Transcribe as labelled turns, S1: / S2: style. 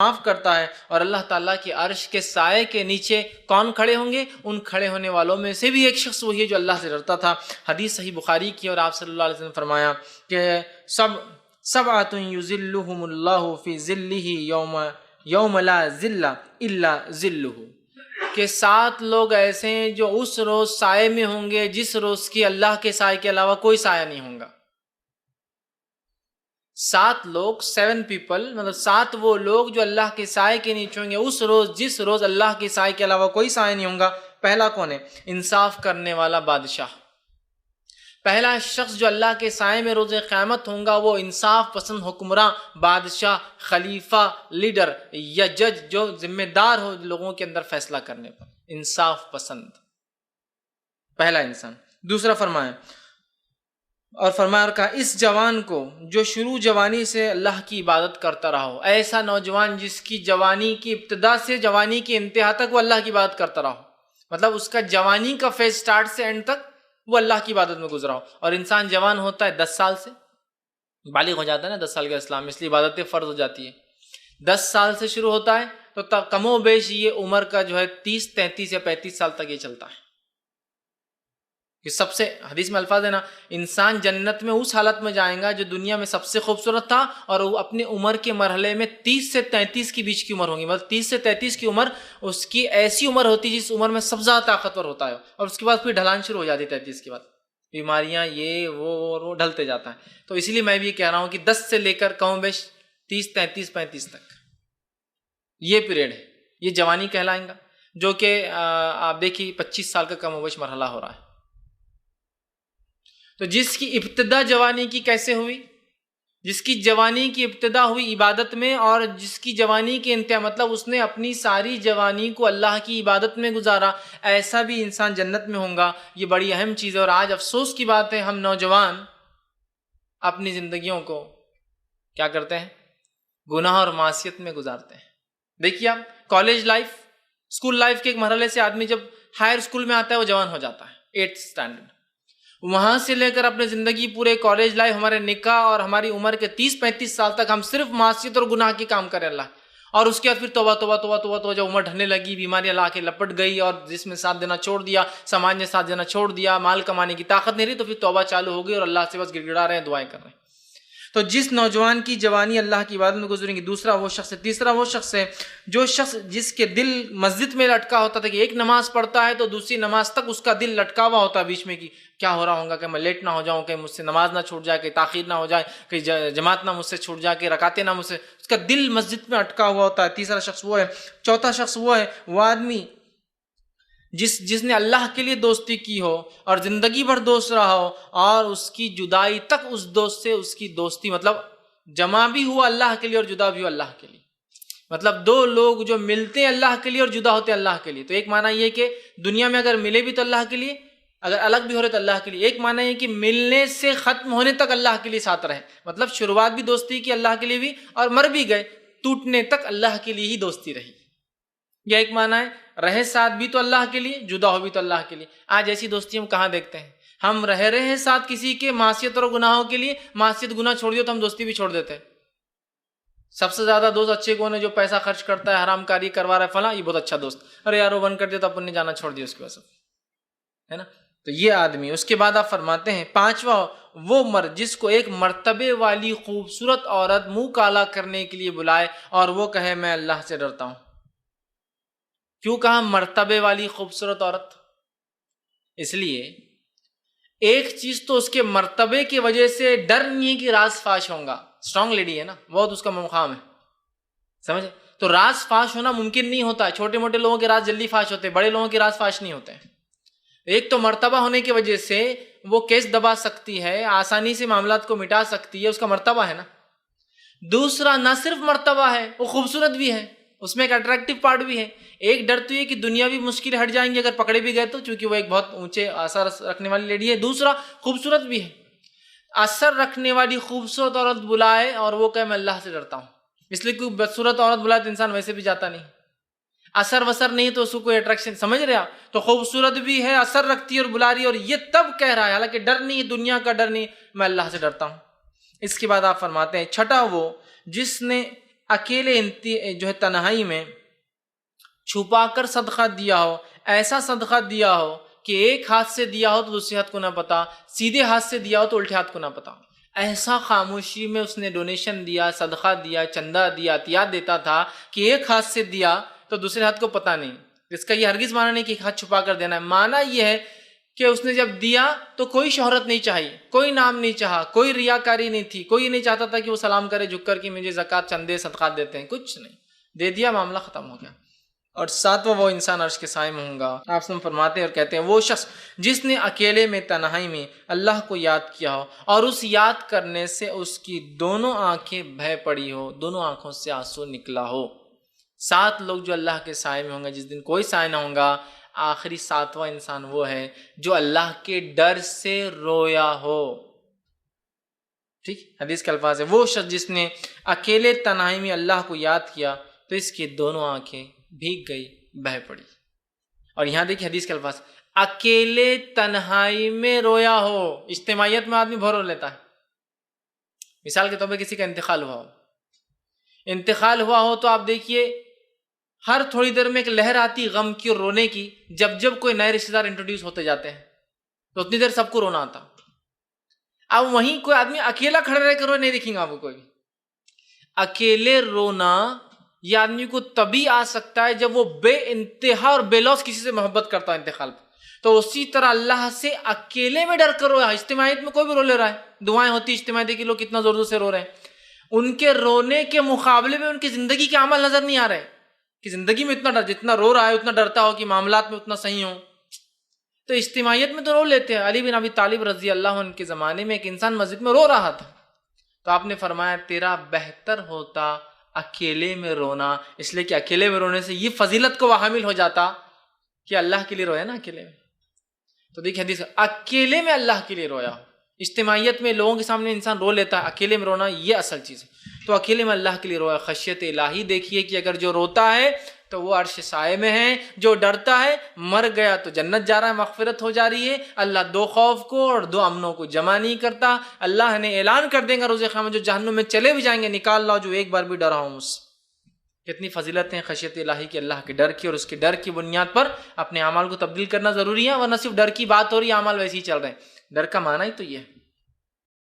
S1: معاف کرتا ہے. اور اللہ تعالیٰ کے عرش کے سائے کے نیچے کون کھڑے ہوں گے؟ ان کھڑے ہونے والوں میں سے بھی ایک شخص وہی ہے جو اللہ سے ڈرتا تھا. حدیث صحیح بخاری کی، اور آپ صلی اللہ علیہ وسلم نے فرمایا کہ سبعۃ یظلھم اللہ فی ظلہ یوم لا ظل الا ظلہ، کہ 7 لوگ ایسے ہیں جو اس روز سائے میں ہوں گے جس روز کی اللہ کے سائے کے علاوہ کوئی سایہ نہیں ہوگا. 7 لوگ، 7 پیپل، مطلب 7 وہ لوگ جو اللہ کے سائے کے نیچے ہوں گے اس روز جس روز اللہ کے سائے کے علاوہ کوئی سایہ نہیں ہوگا. پہلا کون ہے؟ انصاف کرنے والا بادشاہ. پہلا شخص جو اللہ کے سائے میں روز قیامت ہوگا وہ انصاف پسند حکمراں، بادشاہ، خلیفہ، لیڈر یا جج جو ذمہ دار ہو لوگوں کے اندر فیصلہ کرنے پر، انصاف پسند پہلا انسان. دوسرا فرمایا اور کہا اس جوان کو جو شروع جوانی سے اللہ کی عبادت کرتا رہا ہو، ایسا نوجوان جس کی جوانی کی ابتدا سے جوانی کی انتہا تک وہ اللہ کی عبادت کرتا رہا ہو، مطلب اس کا جوانی کا فیز سٹارٹ سے اینڈ تک وہ اللہ کی عبادت میں گزرا ہو. اور انسان جوان ہوتا ہے 10 سال سے، بالغ ہو جاتا ہے نا 10 سال کا اسلام، اس لیے عبادتیں فرض ہو جاتی ہے. 10 سال سے شروع ہوتا ہے تو کم و بیش یہ عمر کا جو ہے 30، 33 یا 35 سال تک یہ چلتا ہے. کہ سب سے حدیث میں الفاظ ہے نا، انسان جنت میں اس حالت میں جائیں گا جو دنیا میں سب سے خوبصورت تھا، اور وہ اپنی عمر کے مرحلے میں 30 سے 33 کے بیچ کی عمر ہوگی. مطلب 30 سے 33 کی عمر اس کی ایسی عمر ہوتی جس عمر میں سب سے زیادہ طاقتور ہوتا ہے، اور اس کے بعد پھر ڈھلان شروع ہو جاتی ہے. 33 کے بعد بیماریاں یہ وہ ڈھلتے جاتا ہے. تو اسی لیے میں بھی کہہ رہا ہوں کہ 10 سے لے کر کم و بیش 30، 33، 35 تک یہ پیریڈ ہے، یہ جوانی کہلائیں گا، جو کہ آپ دیکھیے 25 سال کا کم و بیش مرحلہ ہو رہا ہے. تو جس کی ابتدا جوانی کی کیسے ہوئی؟ جس کی جوانی کی ابتدا ہوئی عبادت میں، اور جس کی جوانی کی انتہا مطلب اس نے اپنی ساری جوانی کو اللہ کی عبادت میں گزارا، ایسا بھی انسان جنت میں ہوگا. یہ بڑی اہم چیز ہے. اور آج افسوس کی بات ہے ہم نوجوان اپنی زندگیوں کو کیا کرتے ہیں؟ گناہ اور معصیت میں گزارتے ہیں. دیکھیے آپ کالج لائف، اسکول لائف کے ایک مرحلے سے آدمی جب ہائر اسکول میں آتا ہے وہ جوان ہو جاتا ہے 8th اسٹینڈرڈ. وہاں سے لے کر اپنے زندگی پورے کالج لائف، ہمارے نکاح اور ہماری عمر کے 30-35 سال تک ہم صرف معصیت اور گناہ کے کام کریں اللہ. اور اس کے بعد پھر توبہ توبہ توبہ توبہ توبہ، جب عمر ڈھلنے لگی، بیماریاں لا کے لپٹ گئی، اور جس میں ساتھ دینا چھوڑ دیا، سماج نے ساتھ دینا چھوڑ دیا، مال کمانے کی طاقت نہیں رہی، تو پھر توبہ چالو ہو گئی اور اللہ سے بس گڑ گڑا رہے ہیں، دعائیں کر رہے ہیں. تو جس نوجوان کی جوانی اللہ کی عبادت میں گزریں گی، دوسرا وہ شخص ہے. تیسرا وہ شخص ہے جو شخص جس کے دل مسجد میں لٹکا ہوتا تھا، کہ ایک نماز پڑھتا ہے تو دوسری نماز تک اس کا دل لٹکا ہوا ہوتا ہے بیچ میں، کہ کیا ہو رہا ہوگا، کہ میں لیٹ نہ ہو جاؤں، کہ مجھ سے نماز نہ چھوٹ جائے، کہ تاخیر نہ ہو جائے، کہ جماعت نہ مجھ سے چھوٹ جائے، کہ رکعتیں نہ مجھ سے، اس کا دل مسجد میں اٹکا ہوا ہوتا ہے. تیسرا شخص وہ ہے. چوتھا شخص وہ ہے، وہ آدمی جس نے اللہ کے لیے دوستی کی ہو اور زندگی بھر دوست رہا ہو، اور اس کی جدائی تک اس دوست سے اس کی دوستی، مطلب جمع بھی ہوا اللہ کے لیے اور جدا بھی ہوا اللہ کے لیے. مطلب 2 لوگ جو ملتے ہیں اللہ کے لیے اور جدا ہوتے ہیں اللہ کے لیے. تو ایک معنی یہ کہ دنیا میں اگر ملے بھی تو اللہ کے لیے، اگر الگ بھی ہو رہے تو اللہ کے لیے. ایک معنی یہ کہ ملنے سے ختم ہونے تک اللہ کے لیے ساتھ رہے، مطلب شروعات بھی دوستی کی اللہ کے لیے بھی، اور مر بھی گئے، ٹوٹنے تک اللہ کے لیے ہی دوستی رہی. یہ ایک معنی ہے. رہے ساتھ بھی تو اللہ کے لیے، جدا ہو بھی تو اللہ کے لیے. آج ایسی دوستی ہم کہاں دیکھتے ہیں؟ ہم رہے ساتھ کسی کے معصیت اور گناہوں کے لیے، معصیت گناہ چھوڑ دیا تو ہم دوستی بھی چھوڑ دیتے ہیں. سب سے زیادہ دوست اچھے کون ہے؟ جو پیسہ خرچ کرتا ہے، حرام کاری کروا رہا ہے، فلاں، یہ بہت اچھا دوست. ارے یار وہ بند کر دیا تو اپن نے جانا چھوڑ دیا اس کے واسطے، ہے نا. تو یہ آدمی. اس کے بعد آپ فرماتے ہیں 5واں وہ مرد جس کو ایک مرتبے والی خوبصورت عورت منہ کالا کرنے کے لیے بلائے اور وہ کہے میں اللہ سے ڈرتا ہوں. کیوں کہا مرتبے والی خوبصورت عورت؟ اس لیے ایک چیز تو اس کے مرتبے کی وجہ سے ڈر نہیں ہے کہ راز فاش ہوگا. اسٹرانگ لیڈی ہے نا، بہت اس کا مقام ہے، سمجھے. تو راز فاش ہونا ممکن نہیں ہوتا ہے. چھوٹے موٹے لوگوں کے راز جلدی فاش ہوتے ہیں، بڑے لوگوں کے راز فاش نہیں ہوتے ہیں. ایک تو مرتبہ ہونے کی وجہ سے وہ کیس دبا سکتی ہے، آسانی سے معاملات کو مٹا سکتی ہے، اس کا مرتبہ ہے نا. دوسرا نہ صرف مرتبہ ہے، وہ خوبصورت بھی ہے، اس میں ایک اٹریکٹیو پارٹ بھی ہے. ایک ڈر تو یہ کہ دنیاوی مشکل ہٹ جائیں گے اگر پکڑے بھی گئے تو، چونکہ وہ ایک بہت اونچے اثر رکھنے والی لیڈی ہے. دوسرا خوبصورت بھی ہے. اثر رکھنے والی خوبصورت عورت بلائے اور وہ کہے میں اللہ سے ڈرتا ہوں. اس لیے کوئی بدصورت عورت بلائے تو انسان ویسے بھی جاتا نہیں. اثر وسر نہیں تو اس کو کوئی اٹریکشن، سمجھ رہے آپ. تو خوبصورت بھی ہے، اثر رکھتی ہے اور بلا رہی ہے، اور یہ تب کہہ رہا ہے، حالانکہ ڈر نہیں، دنیا کا ڈر نہیں، میں اللہ سے ڈرتا ہوں. اس کے بعد آپ فرماتے ہیں 6واں وہ جس نے اکیلے جو ہے تنہائی میں چھپا کر صدقہ دیا ہو، ایسا صدقہ دیا ہو کہ ایک ہاتھ سے دیا ہو تو دوسرے ہاتھ کو نہ پتا، سیدھے ہاتھ سے دیا ہو تو الٹے ہاتھ کو نہ پتا، ایسا خاموشی میں اس نے ڈونیشن دیا، صدقہ دیا، چندہ دیا، عطیات دیتا تھا کہ ایک ہاتھ سے دیا تو دوسرے ہاتھ کو پتا نہیں۔ اس کا یہ ہرگز معنی نہیں کہ ایک ہاتھ چھپا کر دینا ہے، معنی یہ ہے کہ اس نے جب دیا تو کوئی شہرت نہیں چاہی، کوئی نام نہیں چاہا، کوئی ریاکاری نہیں تھی، کوئی یہ نہیں چاہتا تھا کہ وہ سلام کرے جھک کر کہ مجھے زکوٰۃ چندے صدقات دیتے ہیں، کچھ نہیں، دے دیا، معاملہ ختم ہو گیا۔ اور ساتواں وہ انسان عرش کے سائے میں ہوں گا۔ آپ سے فرماتے ہیں اور کہتے ہیں وہ شخص جس نے اکیلے میں تنہائی میں اللہ کو یاد کیا ہو اور اس یاد کرنے سے اس کی دونوں آنکھیں بہہ پڑی ہو، دونوں آنکھوں سے آنسو نکلا ہو۔ 7 لوگ جو اللہ کے سائے میں ہوں گے جس دن کوئی سائے نہ ہوں گا، آخری 7واں انسان وہ ہے جو اللہ کے ڈر سے رویا ہو۔ ٹھیک، حدیث کے الفاظ ہے وہ شخص جس نے اکیلے تنہائی میں اللہ کو یاد کیا تو اس کی دونوں آنکھیں بھیگ گئی، بہہ پڑی۔ اور یہاں دیکھیں حدیث کے الفاظ، اکیلے تنہائی میں رویا ہو۔ اجتماعیت میں آدمی بہت رو لیتا ہے، مثال کے طور پہ کسی کا انتقال ہوا ہو تو آپ دیکھیے ہر تھوڑی دیر میں ایک لہر آتی غم کی اور رونے کی، جب کوئی نئے رشتہ دار انٹروڈیوس ہوتے جاتے ہیں تو اتنی دیر سب کو رونا آتا۔ اب وہیں کوئی آدمی اکیلا کھڑا رہ کر روئے نہیں دیکھیں گے آپ کو کوئی بھی۔ اکیلے رونا یہ آدمی کو تبھی آ سکتا ہے جب وہ بے انتہا اور بے لوث کسی سے محبت کرتا ہے انتقال پر، تو اسی طرح اللہ سے اکیلے میں ڈر کر رویا۔ اجتماعیت میں کوئی بھی رو لے رہا ہے، دعائیں ہوتی اجتماعیت کے لوگ کتنا زور زور سے رو رہے ہیں، ان کے رونے کے مقابلے میں ان کی زندگی کے عمل نظر نہیں آ رہے کہ زندگی میں اتنا ڈر، جتنا رو رہا ہے اتنا ڈرتا ہو کہ معاملات میں اتنا صحیح ہو۔ تو اجتماعیت میں تو رو لیتے ہیں۔ علی بن ابی طالب رضی اللہ عنہ کے زمانے میں ایک انسان مسجد میں رو رہا تھا تو آپ نے فرمایا تیرا بہتر ہوتا اکیلے میں رونا، اس لیے کہ اکیلے میں رونے سے یہ فضیلت کو وہ حامل ہو جاتا کہ اللہ کے لیے رویا نا اکیلے میں۔ تو دیکھیں حدیث، اکیلے میں اللہ کے لیے رویا۔ اجتماعیت میں لوگوں کے سامنے انسان رو لیتا ہے، اکیلے میں رونا یہ اصل چیز ہے۔ تو اکیلے میں اللہ کے لیے رویا۔ خشیت الہی دیکھیے کہ اگر جو روتا ہے تو وہ عرش سائے میں ہے، جو ڈرتا ہے مر گیا تو جنت جا رہا ہے، مغفرت ہو جا رہی ہے۔ اللہ 2 خوف کو اور 2 امنوں کو جمع نہیں کرتا۔ اللہ نے اعلان کر دیں گا روز قیامت جو جہنم میں چلے بھی جائیں گے نکال لاؤ جو ایک بار بھی ڈرا ہوں مجھ سے۔ کتنی فضیلتیں ہیں خشیت الہی کی، اللہ کے ڈر کی، اور اس کے ڈر کی بنیاد پر اپنے اعمال کو تبدیل کرنا ضروری ہے، ورنہ صرف ڈر کی بات ہو رہی ہے، اعمال ویسے ہی چل رہے ہیں۔ ڈر کا معنی ہی تو یہ ہے۔